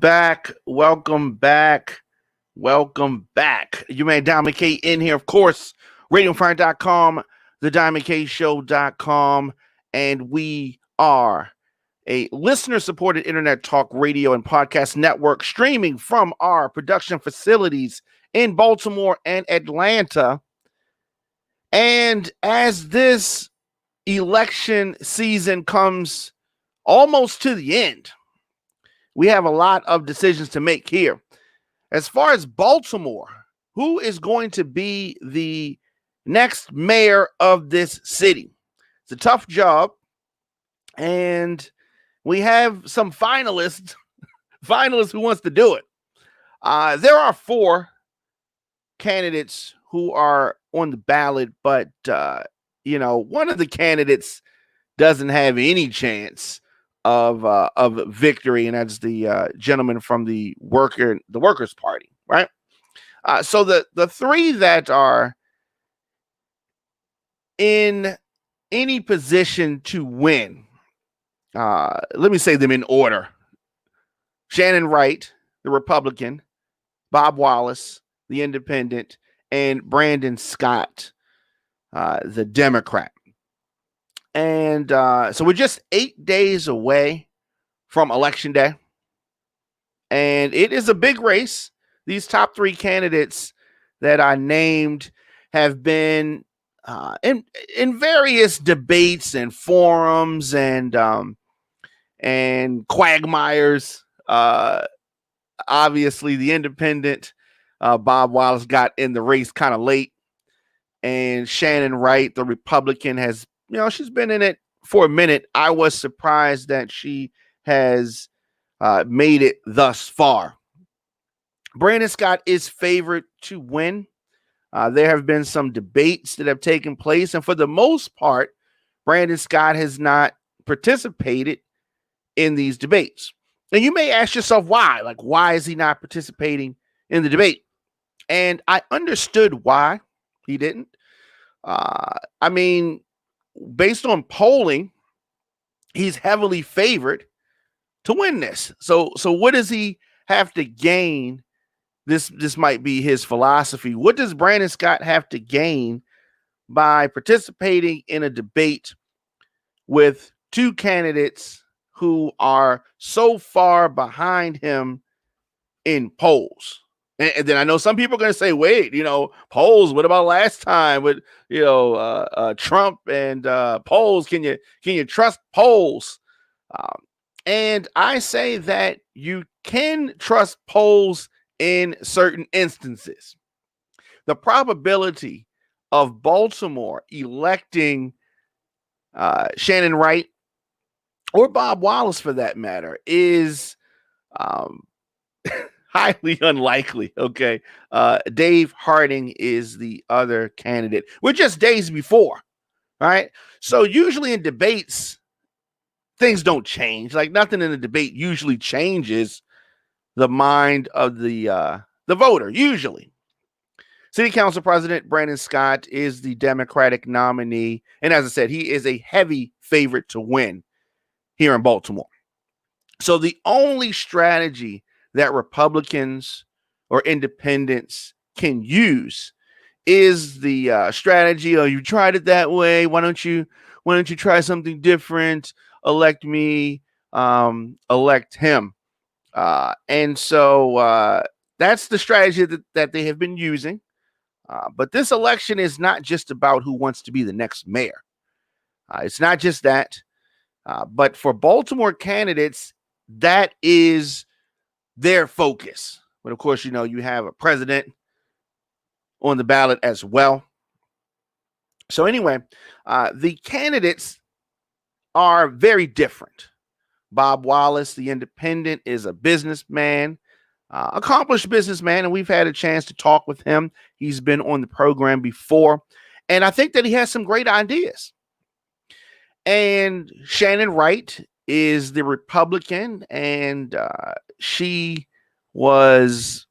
back. Welcome back. Welcome back. You may Diamond K in here, of course, radiofire.com, thediamondkshow.com, and we are a listener-supported internet talk radio and podcast network streaming from our production facilities in Baltimore and Atlanta. And as this election season comes almost to the end, we have a lot of decisions to make here. As far as Baltimore, who is going to be the next mayor of this city? It's a tough job, and we have some finalists who wants to do it. There are four candidates who are on the ballot, but one of the candidates doesn't have any chance of victory, and that's the gentleman from the Workers' Party, right? So the three that are in any position to win, let me say them in order: Shannon Wright, the Republican; Bob Wallace, the Independent; and Brandon Scott, the Democrat. And so we're just 8 days away from Election Day. And it is a big race. These top three candidates that I named have been in various debates and forums and quagmires. Obviously, the Independent, Bob Wallace, got in the race kind of late. And Shannon Wright, the Republican, has she's been in it for a minute. I was surprised that she has made it thus far. Brandon Scott is favored to win. There have been some debates that have taken place, and for the most part, Brandon Scott has not participated in these debates. And you may ask yourself why. Like, why is he not participating in the debate? And I understood why he didn't. Based on polling, he's heavily favored to win this. So what does he have to gain? This might be his philosophy. What does Brandon Scott have to gain by participating in a debate with two candidates who are so far behind him in polls? And then I know some people are going to say, wait, polls, what about last time with, Trump and polls? Can you trust polls? And I say that you can trust polls in certain instances. The probability of Baltimore electing Shannon Wright, or Bob Wallace for that matter, is highly unlikely. Okay. Dave Harding is the other candidate. We're just days before. Right. So usually in debates, things don't change. Like, nothing in a debate usually changes the mind of the voter. Usually. City Council President Brandon Scott is the Democratic nominee. And as I said, he is a heavy favorite to win here in Baltimore. So the only strategy that Republicans or independents can use is the strategy, oh, you tried it that way, why don't you try something different? Elect me, elect him. And so that's the strategy that they have been using. But this election is not just about who wants to be the next mayor. It's not just that. But for Baltimore candidates, that is their focus. But of course, you have a president on the ballot as well. So anyway, the candidates are very different. Bob Wallace, the Independent, is a businessman, accomplished businessman, and we've had a chance to talk with him. He's been on the program before, and I think that he has some great ideas. And Shannon Wright is the Republican, and she was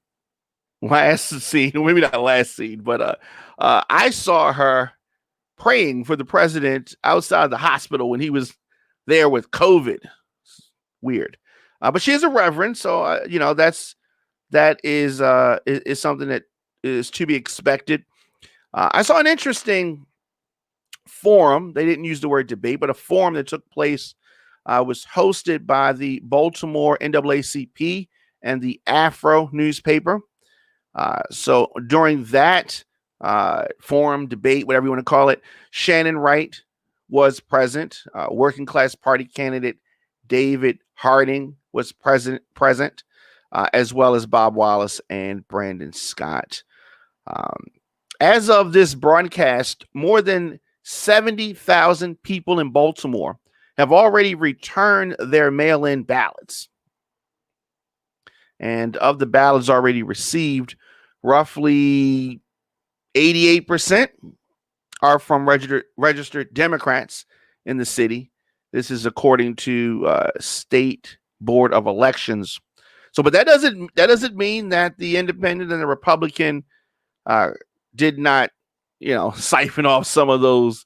last seen, maybe not last seen, but I saw her praying for the president outside the hospital when he was there with COVID. Weird. But she is a reverend, so that is something that is to be expected. I saw an interesting forum. They didn't use the word debate, but a forum that took place was hosted by the Baltimore NAACP and the Afro newspaper. So during that forum, debate, whatever you want to call it, Shannon Wright was present. Working class party candidate David Harding was present, as well as Bob Wallace and Brandon Scott. Um, as of this broadcast, more than 70,000 people in Baltimore have already returned their mail-in ballots. And of the ballots already received, roughly 88% are from registered Democrats in the city. This is according to State Board of Elections. So, but that doesn't mean that the Independent and the Republican did not, siphon off some of those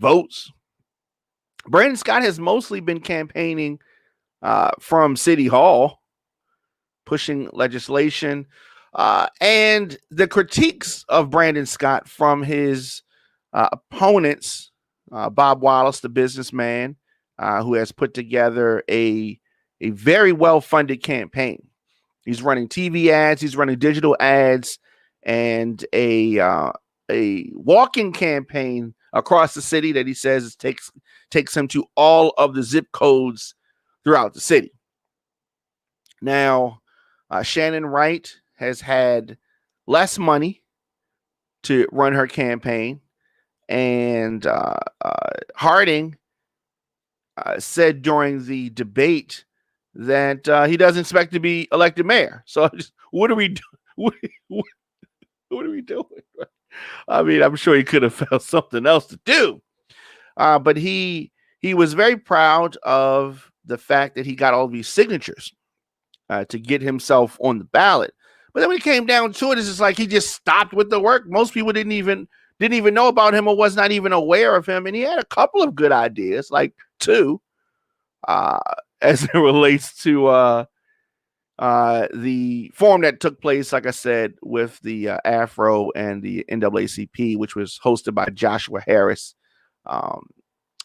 votes. Brandon Scott has mostly been campaigning from City Hall, pushing legislation, and the critiques of Brandon Scott from his opponents, Bob Wallace, the businessman, who has put together a very well-funded campaign. He's running TV ads, he's running digital ads, and a walking campaign across the city that he says takes him to all of the zip codes throughout the city. Now, Shannon Wright has had less money to run her campaign, and Harding said during the debate that he doesn't expect to be elected mayor. So, what are we doing? What are we doing? I mean, I'm sure he could have found something else to do, but he was very proud of the fact that he got all these signatures to get himself on the ballot. But then when it came down to it, it's just like he just stopped with the work. Most people didn't even know about him or was not even aware of him. And he had a couple of good ideas, like two, as it relates to the forum that took place, like I said, with the Afro and the NAACP, which was hosted by Joshua Harris.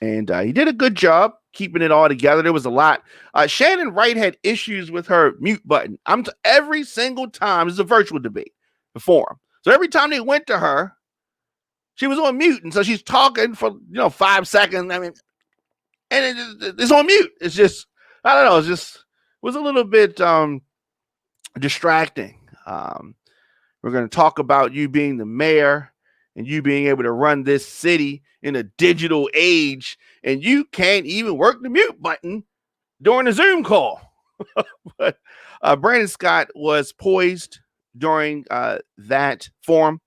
And he did a good job keeping it all together. There was a lot. Shannon Wright had issues with her mute button. Every single time, it's a virtual debate, the forum. So every time they went to her, she was on mute. And so she's talking for, 5 seconds. I mean, and it's on mute. It's just, I don't know. It was a little bit distracting. We're going to talk about you being the mayor and you being able to run this city in a digital age, and you can't even work the mute button during a Zoom call. But Brandon Scott was poised during that forum,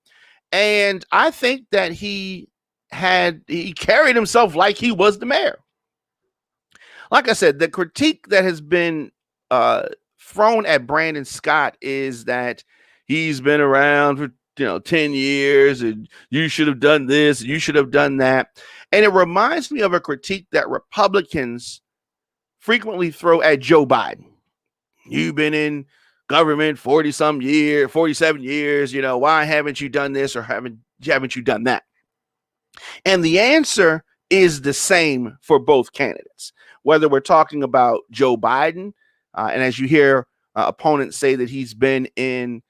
and I think that he carried himself like he was the mayor. Like I said, the critique that has been thrown at Brandon Scott is that he's been around for 10 years and you should have done this, you should have done that. And it reminds me of a critique that Republicans frequently throw at Joe Biden. You've been in government 47 years, why haven't you done this or haven't you done that? And the answer is the same for both candidates, whether we're talking about Joe Biden, and as you hear opponents say that he's been in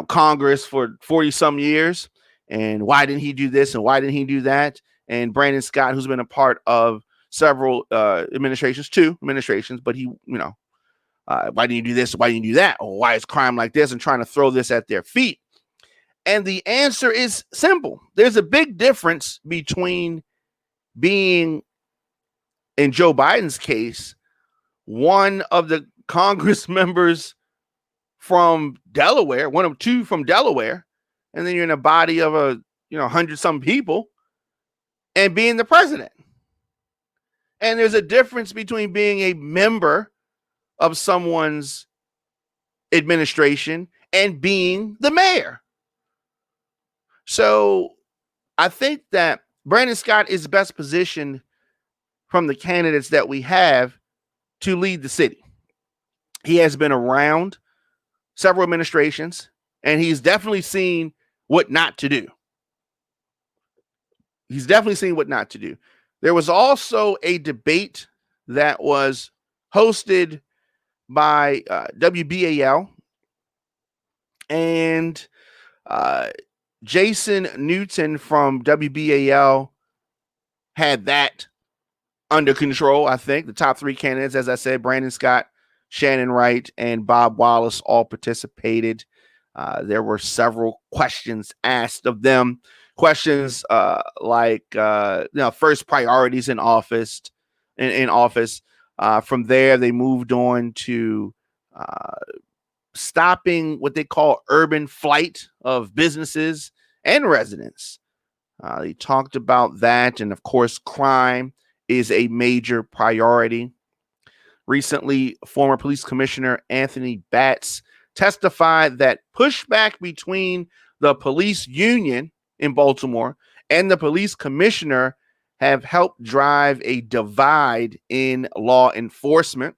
Congress for 40 some years, and why didn't he do this and why didn't he do that? And Brandon Scott, who's been a part of several administrations, but he, why didn't you do this? Why didn't you do that? Or why is crime like this? And trying to throw this at their feet. And the answer is simple. There's a big difference between being, in Joe Biden's case, one of the Congress members from Delaware, one of two from Delaware, and then you're in a body of 100 some people, and being the president. And there's a difference between being a member of someone's administration and being the mayor. So I think that Brandon Scott is best positioned from the candidates that we have to lead the city. He has been around several administrations, and he's definitely seen what not to do. He's definitely seen what not to do. There was also a debate that was hosted by WBAL, and Jason Newton from WBAL had that under control. I think the top three candidates, as I said, Brandon Scott, Shannon Wright, and Bob Wallace all participated. There were several questions asked of them. Questions like first priorities in office. In office. From there, they moved on to stopping what they call urban flight of businesses and residents. They talked about that, and of course, crime is a major priority. Recently, former police commissioner Anthony Batts testified that pushback between the police union in Baltimore and the police commissioner have helped drive a divide in law enforcement.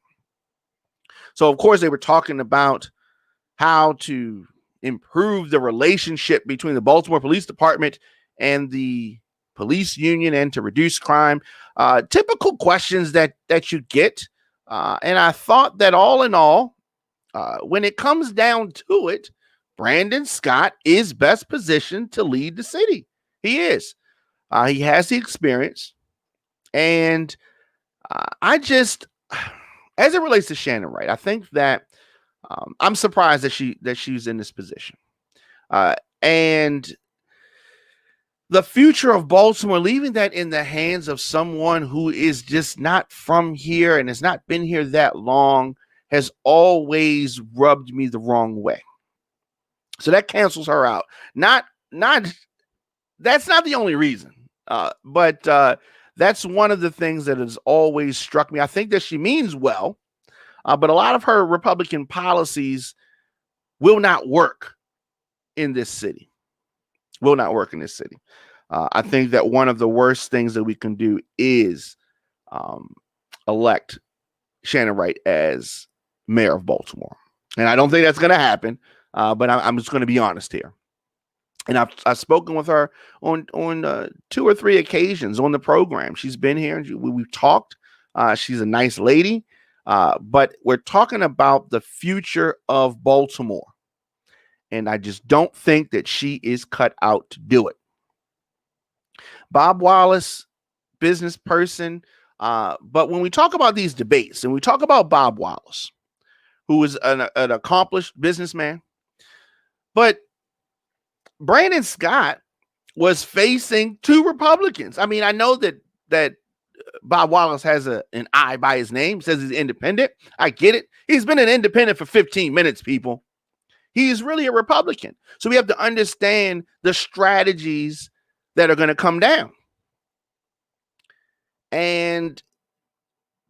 So, of course, they were talking about how to improve the relationship between the Baltimore Police Department and the police union and to reduce crime. Typical questions that you get. And I thought that all in all, when it comes down to it, Brandon Scott is best positioned to lead the city. He is. He has the experience. And I just, as it relates to Shannon Wright, I think that I'm surprised that she's in this position. And the future of Baltimore, leaving that in the hands of someone who is just not from here and has not been here that long, has always rubbed me the wrong way. So that cancels her out. Not that's not the only reason, but that's one of the things that has always struck me. I think that she means well, but a lot of her Republican policies will not work in this city. Will not work in this city. I think that one of the worst things that we can do is elect Shannon Wright as mayor of Baltimore. And I don't think that's going to happen, but I'm just going to be honest here. And I've spoken with her on 2 or 3 occasions on the program. She's been here and we've talked. She's a nice lady, but we're talking about the future of Baltimore. And I just don't think that she is cut out to do it. Bob Wallace, business person. But when we talk about these debates and we talk about Bob Wallace, who is an accomplished businessman, but Brandon Scott was facing 2 Republicans. I mean, I know that Bob Wallace has an I by his name, says he's independent. I get it. He's been an independent for 15 minutes, people. He's really a Republican. So we have to understand the strategies that are going to come down. And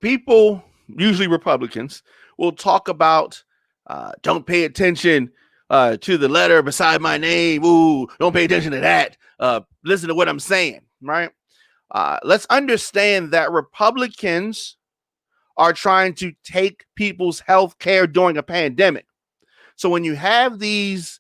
people, usually Republicans, will talk about don't pay attention to the letter beside my name. Ooh, don't pay attention to that. Listen to what I'm saying, right? Let's understand that Republicans are trying to take people's health care during a pandemic. So when you have these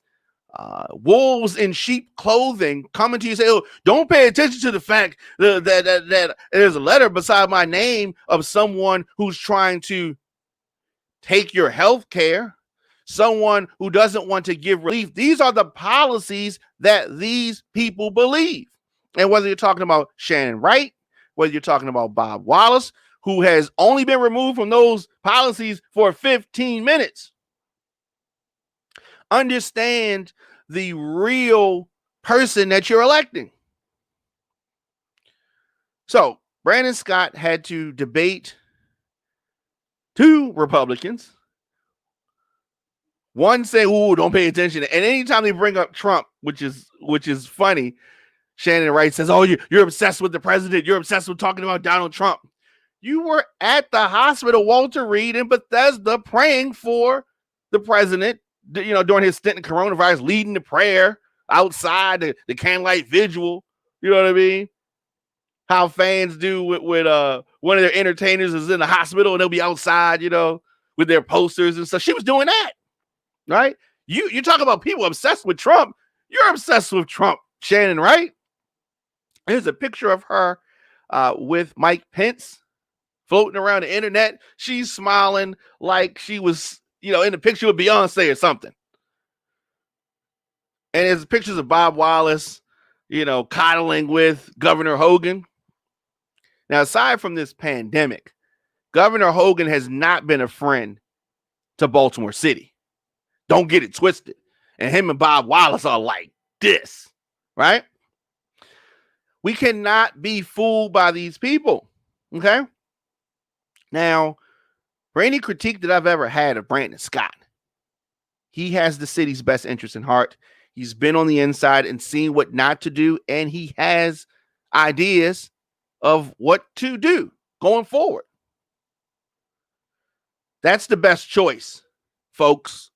wolves in sheep clothing coming to you, say, "Oh, don't pay attention to the fact that there's a letter beside my name of someone who's trying to take your health care, someone who doesn't want to give relief." These are the policies that these people believe. And whether you're talking about Shannon Wright, whether you're talking about Bob Wallace, who has only been removed from those policies for 15 minutes, understand the real person that you're electing. So Brandon Scott had to debate 2 Republicans. One saying, "Ooh, don't pay attention." And anytime they bring up Trump, which is funny, Shannon Wright says, "Oh, you're obsessed with the president. You're obsessed with talking about Donald Trump." You were at the hospital, Walter Reed in Bethesda, praying for the president, during his stint in coronavirus, leading the prayer outside the candlelight vigil. You know what I mean? how fans do with one of their entertainers is in the hospital and they'll be outside, with their posters and stuff. She was doing that, right? You talk about people obsessed with Trump. You're obsessed with Trump, Shannon, right? Here's a picture of her with Mike Pence floating around the internet. She's smiling like she was, in the picture with Beyonce or something. And there's pictures of Bob Wallace, coddling with Governor Hogan. Now, aside from this pandemic, Governor Hogan has not been a friend to Baltimore City. Don't get it twisted. And him and Bob Wallace are like this, right? We cannot be fooled by these people, okay? Now, for any critique that I've ever had of Brandon Scott, he has the city's best interest in heart. He's been on the inside and seen what not to do, and he has ideas of what to do going forward. That's the best choice, folks.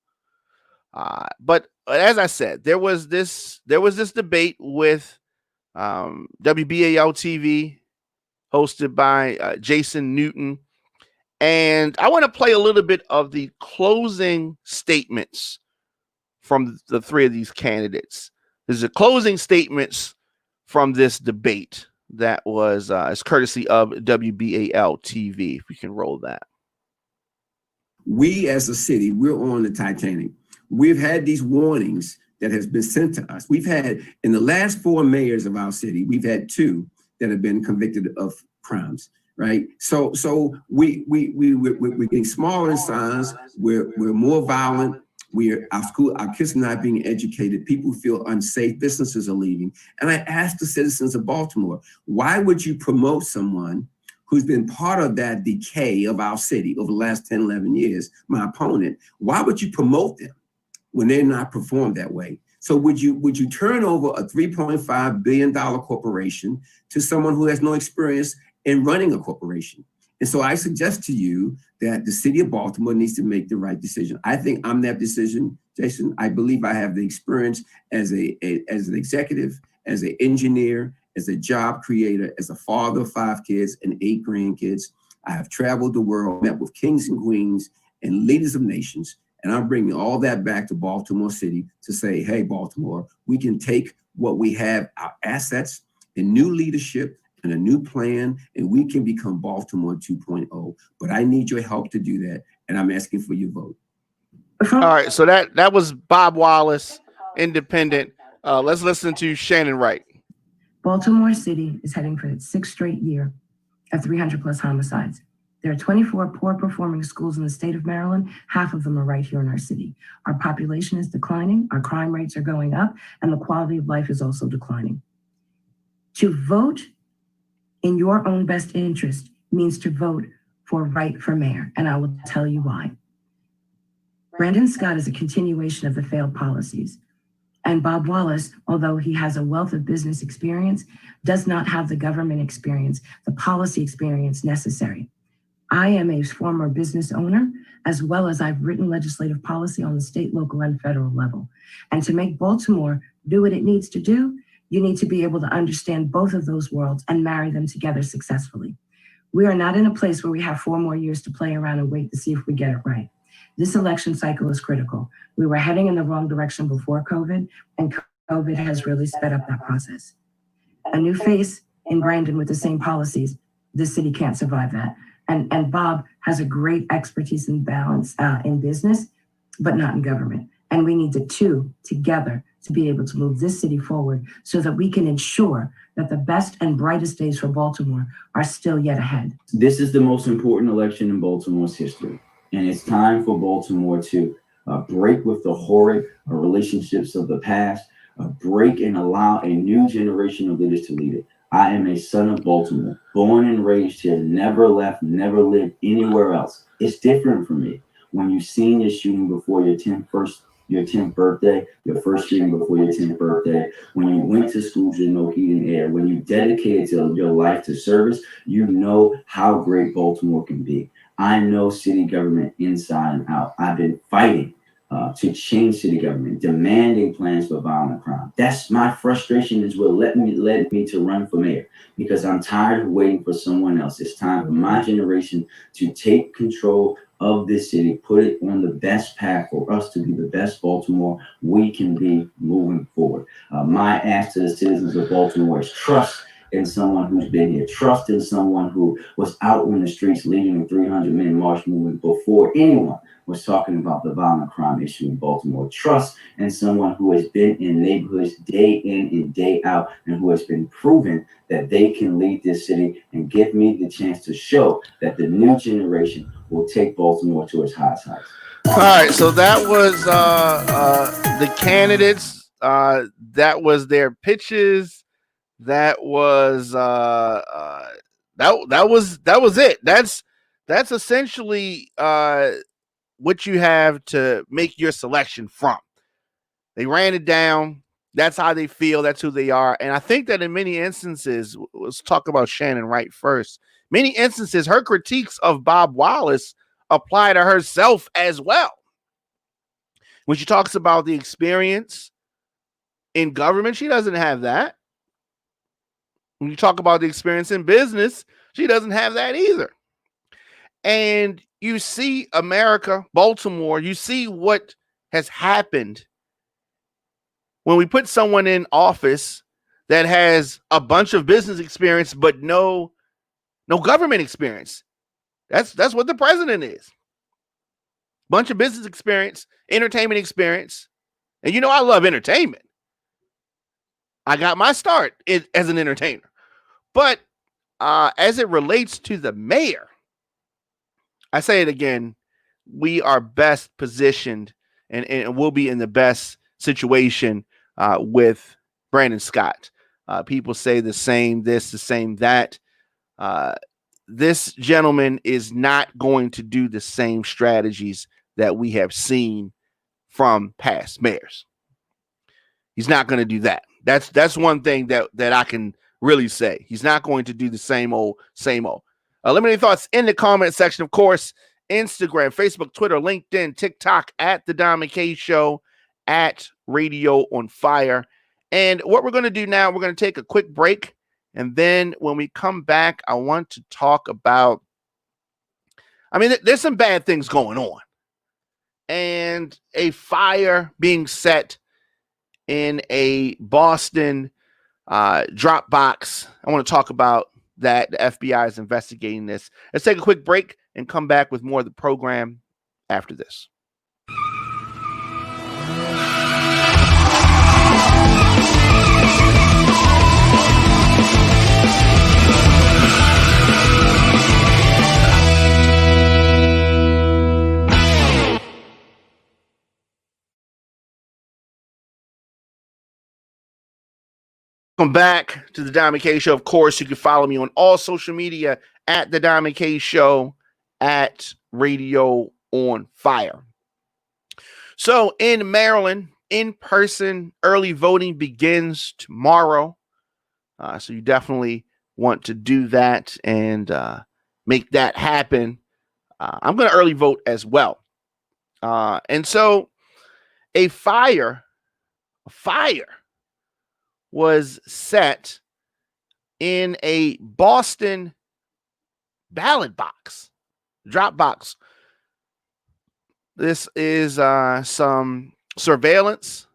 But as I said, there was this debate with WBAL TV, hosted by Jason Newton, and I want to play a little bit of the closing statements from the three of these candidates. There's the closing statements from this debate that was as courtesy of WBAL TV. If we can roll that. We as a city, we're on the Titanic. We've had these warnings that has been sent to us. We've had, in the last 4 mayors of our city, we've had 2 that have been convicted of crimes, right? So we're getting smaller in size. We're more violent. Our kids are not being educated. People feel unsafe. Businesses are leaving. And I asked the citizens of Baltimore, why would you promote someone who's been part of that decay of our city over the last 10, 11 years, my opponent? Why would you promote them when they're not performed that way? So would you turn over a $3.5 billion corporation to someone who has no experience in running a corporation? And so I suggest to you that the city of Baltimore needs to make the right decision. I think I'm that decision, Jason. I believe I have the experience as an executive, as an engineer, as a job creator, as a father of 5 kids and 8 grandkids. I have traveled the world, met with kings and queens and leaders of nations. And I'm bringing all that back to Baltimore City to say, hey, Baltimore, we can take what we have, our assets and new leadership and a new plan, and we can become Baltimore 2.0. But I need your help to do that, and I'm asking for your vote. All right, so that was Bob Wallace, independent. Let's listen to Shannon Wright. Baltimore City is heading for its 6th straight year of 300 plus homicides. There are 24 poor performing schools in the state of Maryland. Half of them are right here in our city. Our population is declining, our crime rates are going up, and the quality of life is also declining. To vote in your own best interest means to vote for right for mayor, and I will tell you why. Brandon Scott is a continuation of the failed policies. And Bob Wallace, although he has a wealth of business experience, does not have the government experience, the policy experience necessary. I am a former business owner, as well as I've written legislative policy on the state, local, and federal level. And to make Baltimore do what it needs to do, you need to be able to understand both of those worlds and marry them together successfully. We are not in a place where we have 4 more years to play around and wait to see if we get it right. This election cycle is critical. We were heading in the wrong direction before COVID, and COVID has really sped up that process. A new face in Brandon with the same policies, this city can't survive that. And Bob has a great expertise and balance in business, but not in government. And we need the 2 together to be able to move this city forward so that we can ensure that the best and brightest days for Baltimore are still yet ahead. This is the most important election in Baltimore's history. And it's time for Baltimore to break with the horrid relationships of the past, break and allow a new generation of leaders to lead it. I am a son of Baltimore, born and raised here, never left, never lived anywhere else. It's different for me. When you've seen your shooting before your 10th birthday, your first shooting before your 10th birthday, when you went to schools with no heat and air, when you dedicated your life to service, you know how great Baltimore can be. I know city government inside and out. I've been fighting to change city government, demanding plans for violent crime. That's my frustration is what led me to run for mayor, because I'm tired of waiting for someone else. It's time for my generation to take control of this city, put it on the best path for us to be the best Baltimore we can be moving forward. My ask to the citizens of Baltimore is trust in someone who's been here, trust in someone who was out on the streets leading the 300-man march movement before anyone was talking about the violent crime issue in Baltimore. Trust in someone who has been in neighborhoods day in and day out and who has been proven that they can lead this city, and give me the chance to show that the new generation will take Baltimore to its highest heights. All right, so that was the candidates. That was their pitches. That was that was it. That's essentially what you have to make your selection from. They ran it down. That's how they feel. That's who they are. And I think that in many instances, let's talk about Shannon Wright first. Many instances, her critiques of Bob Wallace apply to herself as well. When she talks about the experience in government, she doesn't have that. When you talk about the experience in business, she doesn't have that either. And you see America, Baltimore, you see what has happened when we put someone in office that has a bunch of business experience but no government experience. That's what the president is. Bunch of business experience, entertainment experience. And you know I love entertainment. I got my start as an entertainer. But as it relates to the mayor, I say it again, we are best positioned and we'll be in the best situation with Brandon Scott. People say the same this, the same that. This gentleman is not going to do the same strategies that we have seen from past mayors. He's not going to do that. That's one thing that I can really say. He's not going to do the same old. Let me know your thoughts in the comment section. Of course, Instagram, Facebook, Twitter, LinkedIn, TikTok at The Dom McKay Show, at Radio on Fire. And what we're going to do now, we're going to take a quick break. And then when we come back, I want to talk about, there's some bad things going on. And a fire being set in a Boston drop box. I want to talk about that. The FBI is investigating this. Let's take a quick break and come back with more of the program after this. Welcome back to the Dom McKay Show. Of course, you can follow me on all social media at the Dom McKay Show, at Radio on Fire. So in Maryland, in-person early voting begins tomorrow. So you definitely want to do that and make that happen. I'm going to early vote as well. And so a fire was set in a Boston ballot box, drop box. This is some surveillance.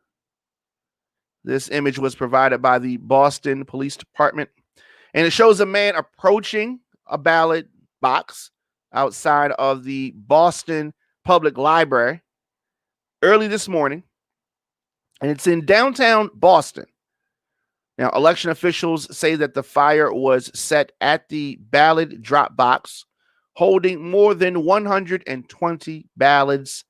This image was provided by the Boston Police Department, and it shows a man approaching a ballot box outside of the Boston Public Library early this morning, and it's in downtown Boston. Now, election officials say that the fire was set at the ballot drop box, holding more than 120 ballots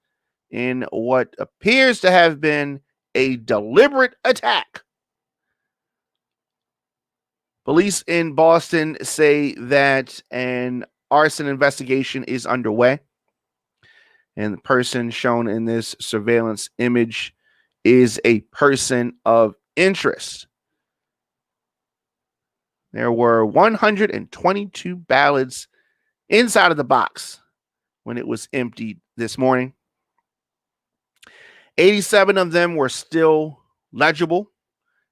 in what appears to have been a deliberate attack. Police in Boston say that an arson investigation is underway, and the person shown in this surveillance image is a person of interest. There were 122 ballots inside of the box when it was emptied this morning. 87 of them were still legible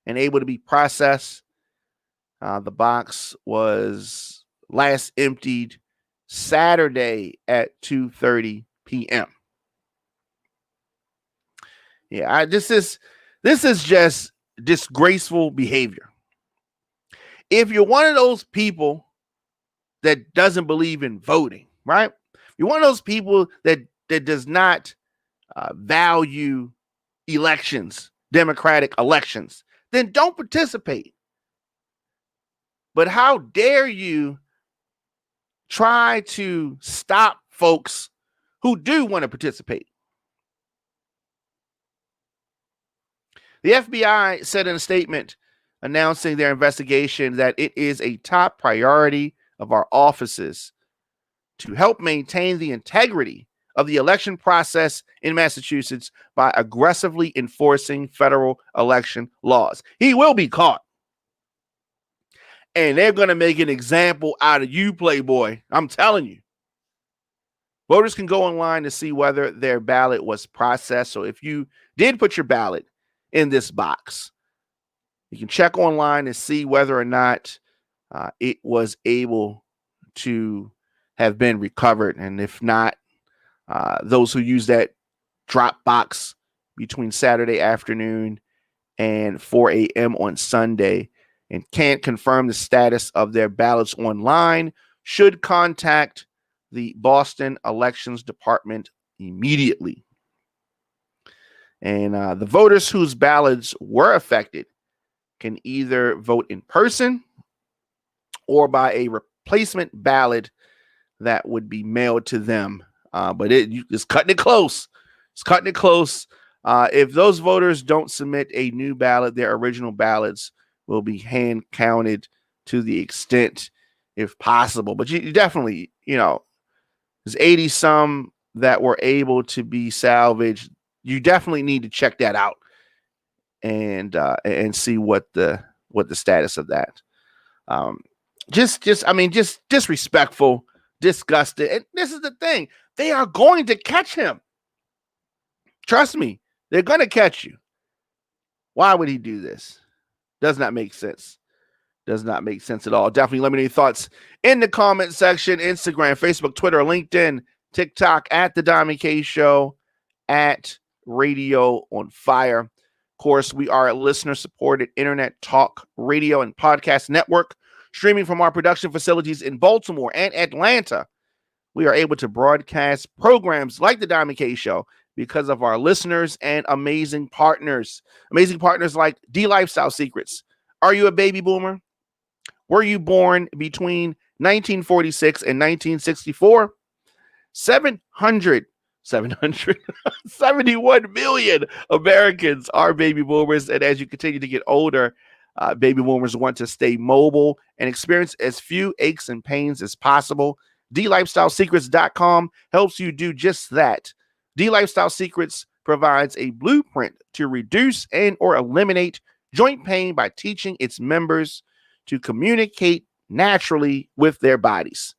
and able to be processed. The box was last emptied Saturday at 2:30 p.m. Yeah, this is just disgraceful behavior. If you're one of those people that doesn't believe in voting, right? You're one of those people that does not value elections, democratic elections, then don't participate. But how dare you try to stop folks who do want to participate? The FBI said in a statement announcing their investigation that it is a top priority of our offices to help maintain the integrity of the election process in Massachusetts by aggressively enforcing federal election laws. He will be caught. And they're going to make an example out of you, Playboy. I'm telling you. Voters can go online to see whether their ballot was processed. So if you did put your ballot in this box, you can check online and see whether or not it was able to have been recovered. And if not, those who use that drop box between Saturday afternoon and 4 a.m. on Sunday and can't confirm the status of their ballots online should contact the Boston Elections Department immediately. And the voters whose ballots were affected can either vote in person or by a replacement ballot that would be mailed to them. But it's cutting it close. It's cutting it close. If those voters don't submit a new ballot, their original ballots will be hand counted to the extent, if possible. But you definitely, there's 80 some that were able to be salvaged. You definitely need to check that out and see what the status of that. Just disrespectful, disgusted. And this is the thing. They are going to catch him. Trust me, they're going to catch you. Why would he do this? Does not make sense. Does not make sense at all. Definitely let me know your thoughts in the comment section. Instagram, Facebook, Twitter, LinkedIn, TikTok, at The Diamond K Show, at Radio on Fire. Of course, we are a listener-supported internet talk, radio, and podcast network, streaming from our production facilities in Baltimore and Atlanta. We are able to broadcast programs like The Diamond K Show because of our listeners and amazing partners. Amazing partners like D Lifestyle Secrets. Are you a baby boomer? Were you born between 1946 and 1964? 771 million Americans are baby boomers. And as you continue to get older, baby boomers want to stay mobile and experience as few aches and pains as possible. DLifestyleSecrets.com helps you do just that. D Lifestyle Secrets provides a blueprint to reduce and or eliminate joint pain by teaching its members to communicate naturally with their bodies.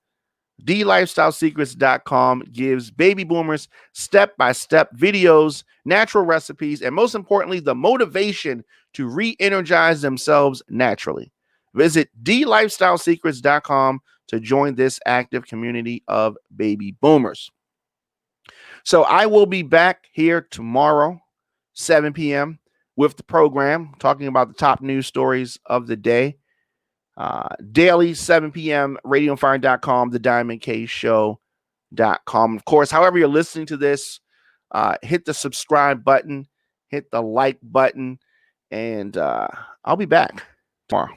DLifestyleSecrets.com gives baby boomers step-by-step videos, natural recipes, and most importantly, the motivation to re-energize themselves naturally. Visit DLifestyleSecrets.com to join this active community of baby boomers. So I will be back here tomorrow, 7 p.m., with the program, talking about the top news stories of the day. Daily, 7 p.m., radioonfire.com, the Diamond K Show.com. Of course, however you're listening to this, hit the subscribe button, hit the like button, and I'll be back tomorrow.